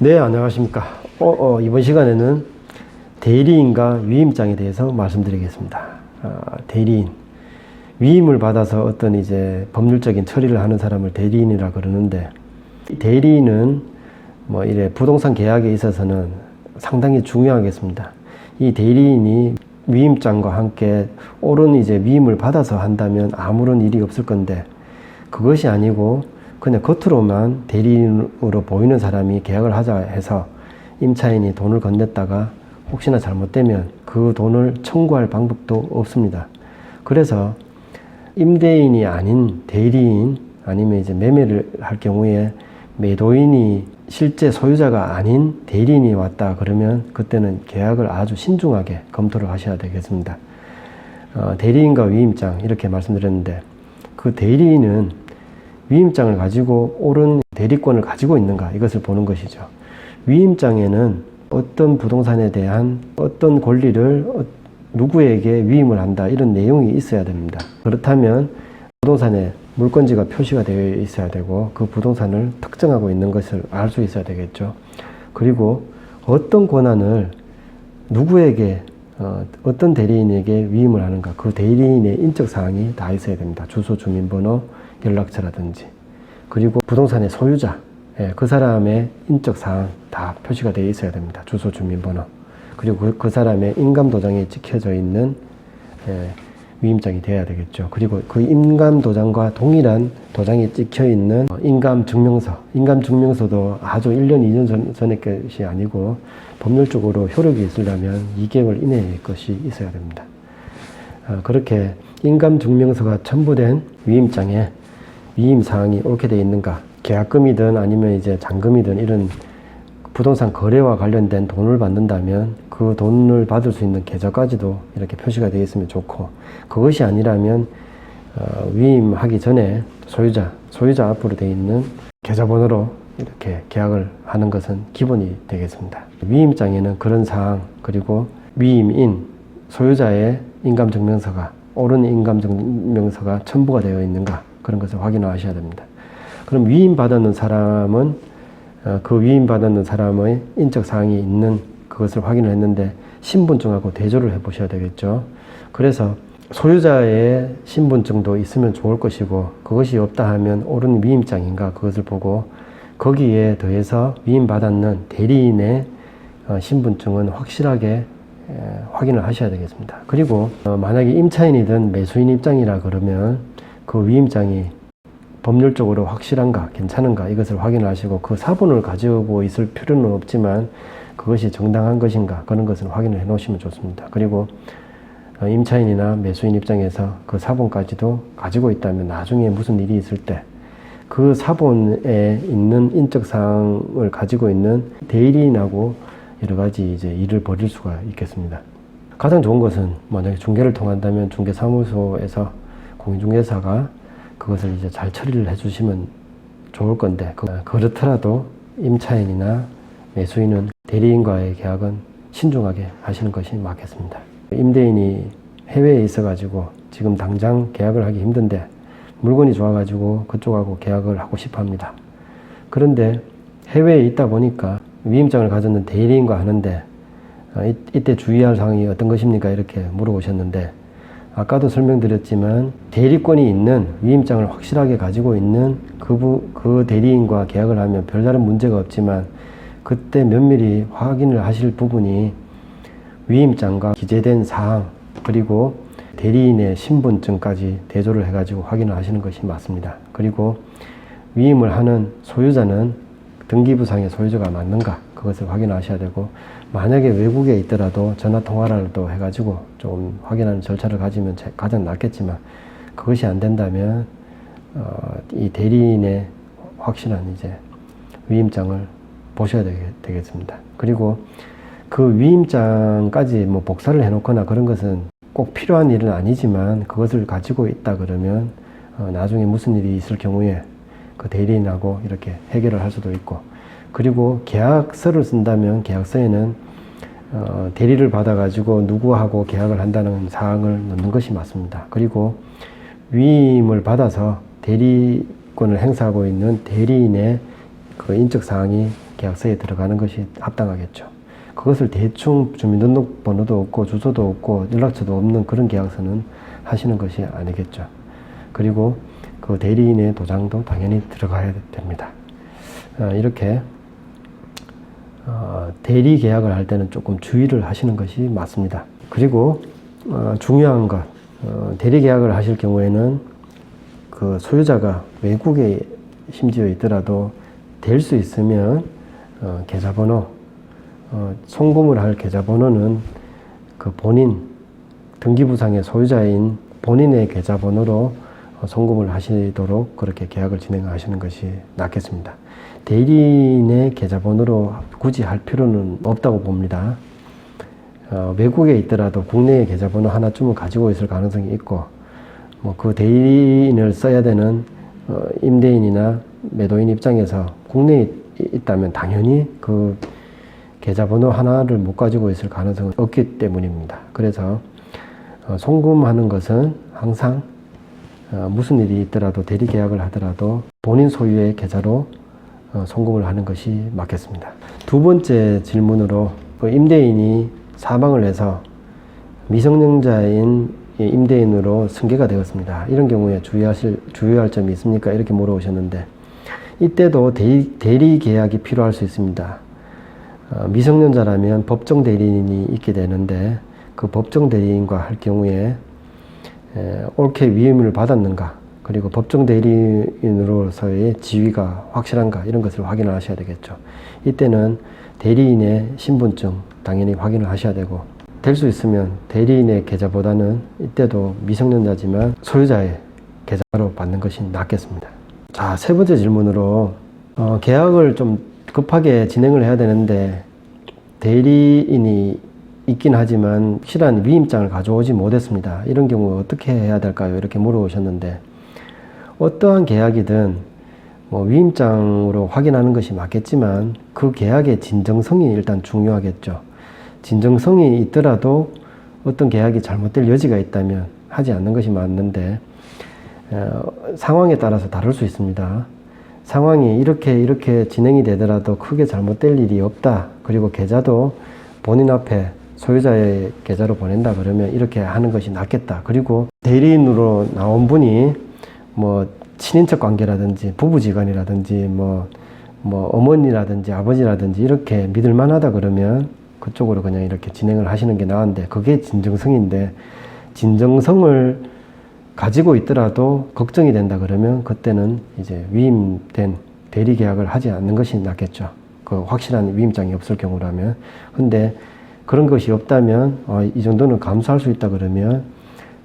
네, 안녕하십니까. 이번 시간에는 대리인과 위임장에 대해서 말씀드리겠습니다. 대리인. 위임을 받아서 어떤 이제 법률적인 처리를 하는 사람을 대리인이라 그러는데, 대리인은 이래 부동산 계약에 있어서는 상당히 중요하겠습니다. 이 대리인이 위임장과 함께 옳은 이제 위임을 받아서 한다면 아무런 일이 없을 건데, 그것이 아니고 그냥 겉으로만 대리인으로 보이는 사람이 계약을 하자 해서 임차인이 돈을 건넸다가 혹시나 잘못되면 그 돈을 청구할 방법도 없습니다. 그래서 임대인이 아닌 대리인, 아니면 이제 매매를 할 경우에 매도인이 실제 소유자가 아닌 대리인이 왔다 그러면 그때는 계약을 아주 신중하게 검토를 하셔야 되겠습니다. 대리인과 위임장 이렇게 말씀드렸는데, 그 대리인은 위임장을 가지고 옳은 대리권을 가지고 있는가, 이것을 보는 것이죠. 위임장에는 어떤 부동산에 대한 어떤 권리를 누구에게 위임을 한다, 이런 내용이 있어야 됩니다. 그렇다면 부동산에 물건지가 표시가 되어 있어야 되고, 그 부동산을 특정하고 있는 것을 알 수 있어야 되겠죠. 그리고 어떤 권한을 누구에게, 어떤 대리인에게 위임을 하는가, 그 대리인의 인적사항이 다 있어야 됩니다. 주소, 주민번호, 연락처라든지, 그리고 부동산의 소유자, 그 사람의 인적사항 다 표시가 되어 있어야 됩니다. 주소, 주민번호, 그리고 그 사람의 인감도장에 찍혀져 있는 위임장이 되어야 되겠죠. 그리고 그 인감도장과 동일한 도장이 찍혀 있는 인감증명서, 인감증명서도 아주 1년, 2년 전의 것이 아니고 법률적으로 효력이 있으려면 2개월 이내의 것이 있어야 됩니다. 그렇게 인감증명서가 첨부된 위임장에 위임사항이 옳게 되어 있는가, 계약금이든 아니면 이제 잔금이든 이런 부동산 거래와 관련된 돈을 받는다면 그 돈을 받을 수 있는 계좌까지도 이렇게 표시가 되어 있으면 좋고, 그것이 아니라면 위임하기 전에 소유자 앞으로 되어 있는 계좌번호로 이렇게 계약을 하는 것은 기본이 되겠습니다. 위임장에는 그런 사항, 그리고 위임인 소유자의 인감증명서가, 옳은 인감증명서가 첨부가 되어 있는가, 그런 것을 확인하셔야 됩니다. 그럼 위임받았는 사람은 그 위임받았는 사람의 인적사항이 있는 그것을 확인을 했는데 신분증하고 대조를 해 보셔야 되겠죠. 그래서 소유자의 신분증도 있으면 좋을 것이고, 그것이 없다 하면 옳은 위임장인가, 그것을 보고 거기에 더해서 위임받았는 대리인의 신분증은 확실하게 확인을 하셔야 되겠습니다. 그리고 만약에 임차인이든 매수인 입장이라 그러면 그 위임장이 법률적으로 확실한가, 괜찮은가, 이것을 확인하시고 그 사본을 가지고 있을 필요는 없지만 그것이 정당한 것인가, 그런 것을 확인을 해 놓으시면 좋습니다. 그리고 임차인이나 매수인 입장에서 그 사본까지도 가지고 있다면 나중에 무슨 일이 있을 때 그 사본에 있는 인적사항을 가지고 있는 대리인하고 여러 가지 이제 일을 벌일 수가 있겠습니다. 가장 좋은 것은 만약에 중개를 통한다면 중개사무소에서 공인중개사가 그것을 이제 잘 처리를 해주시면 좋을 건데, 그렇더라도 임차인이나 매수인은 대리인과의 계약은 신중하게 하시는 것이 맞겠습니다. 임대인이 해외에 있어가지고 지금 당장 계약을 하기 힘든데 물건이 좋아가지고 그쪽하고 계약을 하고 싶어 합니다. 그런데 해외에 있다 보니까 위임장을 가졌는 대리인과 하는데 이때 주의할 사항이 어떤 것입니까? 이렇게 물어보셨는데, 아까도 설명드렸지만 대리권이 있는, 위임장을 확실하게 가지고 있는 그 대리인과 계약을 하면 별다른 문제가 없지만, 그때 면밀히 확인을 하실 부분이 위임장과 기재된 사항, 그리고 대리인의 신분증까지 대조를 해가지고 확인을 하시는 것이 맞습니다. 그리고 위임을 하는 소유자는 등기부상의 소유자가 맞는가, 그것을 확인하셔야 되고, 만약에 외국에 있더라도 전화통화라도 해가지고 좀 확인하는 절차를 가지면 가장 낫겠지만, 그것이 안 된다면 이 대리인의 확실한 이제 위임장을 보셔야 되겠습니다. 그리고 그 위임장까지 복사를 해놓거나 그런 것은 꼭 필요한 일은 아니지만, 그것을 가지고 있다 그러면 나중에 무슨 일이 있을 경우에 그 대리인하고 이렇게 해결을 할 수도 있고, 그리고 계약서를 쓴다면 계약서에는 대리를 받아가지고 누구하고 계약을 한다는 사항을 넣는 것이 맞습니다. 그리고 위임을 받아서 대리권을 행사하고 있는 대리인의 그 인적 사항이 계약서에 들어가는 것이 합당하겠죠. 그것을 대충 주민등록번호도 없고 주소도 없고 연락처도 없는 그런 계약서는 하시는 것이 아니겠죠. 그리고 그 대리인의 도장도 당연히 들어가야 됩니다. 이렇게 대리 계약을 할 때는 조금 주의를 하시는 것이 맞습니다. 그리고 중요한 것, 대리 계약을 하실 경우에는 그 소유자가 외국에 심지어 있더라도 될 수 있으면 계좌번호, 송금을 할 계좌번호는 그 본인 등기부상의 소유자인 본인의 계좌번호로 송금을 하시도록 그렇게 계약을 진행하시는 것이 낫겠습니다. 대리인의 계좌번호로 굳이 할 필요는 없다고 봅니다. 외국에 있더라도 국내의 계좌번호 하나쯤은 가지고 있을 가능성이 있고, 뭐 그 대리인을 써야 되는 임대인이나 매도인 입장에서 국내에 있다면 당연히 그 계좌번호 하나를 못 가지고 있을 가능성은 없기 때문입니다. 그래서 송금하는 것은 항상 무슨 일이 있더라도 대리 계약을 하더라도 본인 소유의 계좌로 송금을 하는 것이 맞겠습니다. 두 번째 질문으로 임대인이 사망을 해서 미성년자인 임대인으로 승계가 되었습니다. 이런 경우에 주의할 점이 있습니까? 이렇게 물어오셨는데, 이때도 대리 계약이 필요할 수 있습니다. 미성년자라면 법정 대리인이 있게 되는데, 그 법정 대리인과 할 경우에 옳게 위임을 받았는가, 그리고 법정 대리인으로서의 지위가 확실한가, 이런 것을 확인을 하셔야 되겠죠. 이때는 대리인의 신분증 당연히 확인을 하셔야 되고, 될 수 있으면 대리인의 계좌보다는 이때도 미성년자지만 소유자의 계좌로 받는 것이 낫겠습니다. 자, 세 번째 질문으로 계약을 좀 급하게 진행을 해야 되는데 대리인이 있긴 하지만 확실한 위임장을 가져오지 못했습니다. 이런 경우 어떻게 해야 될까요? 이렇게 물어오셨는데, 어떠한 계약이든 뭐 위임장으로 확인하는 것이 맞겠지만 그 계약의 진정성이 일단 중요하겠죠. 진정성이 있더라도 어떤 계약이 잘못될 여지가 있다면 하지 않는 것이 맞는데, 상황에 따라서 다를 수 있습니다. 상황이 이렇게 진행이 되더라도 크게 잘못될 일이 없다, 그리고 계좌도 본인 앞에 소유자의 계좌로 보낸다 그러면 이렇게 하는 것이 낫겠다. 그리고 대리인으로 나온 분이 뭐 친인척 관계라든지 부부지간이라든지 뭐 어머니라든지 아버지라든지 이렇게 믿을 만하다 그러면 그쪽으로 그냥 이렇게 진행을 하시는 게 나은데, 그게 진정성인데 진정성을 가지고 있더라도 걱정이 된다 그러면 그때는 이제 위임된 대리 계약을 하지 않는 것이 낫겠죠. 그 확실한 위임장이 없을 경우라면. 근데 그런 것이 없다면 이 정도는 감수할 수 있다 그러면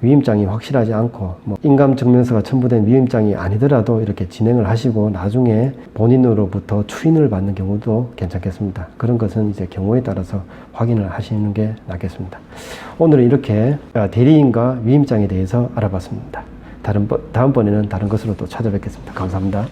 위임장이 확실하지 않고 뭐 인감증명서가 첨부된 위임장이 아니더라도 이렇게 진행을 하시고 나중에 본인으로부터 추인을 받는 경우도 괜찮겠습니다. 그런 것은 이제 경우에 따라서 확인을 하시는 게 낫겠습니다. 오늘은 이렇게 대리인과 위임장에 대해서 알아봤습니다. 다음번에는 다른 것으로 또 찾아뵙겠습니다. 감사합니다.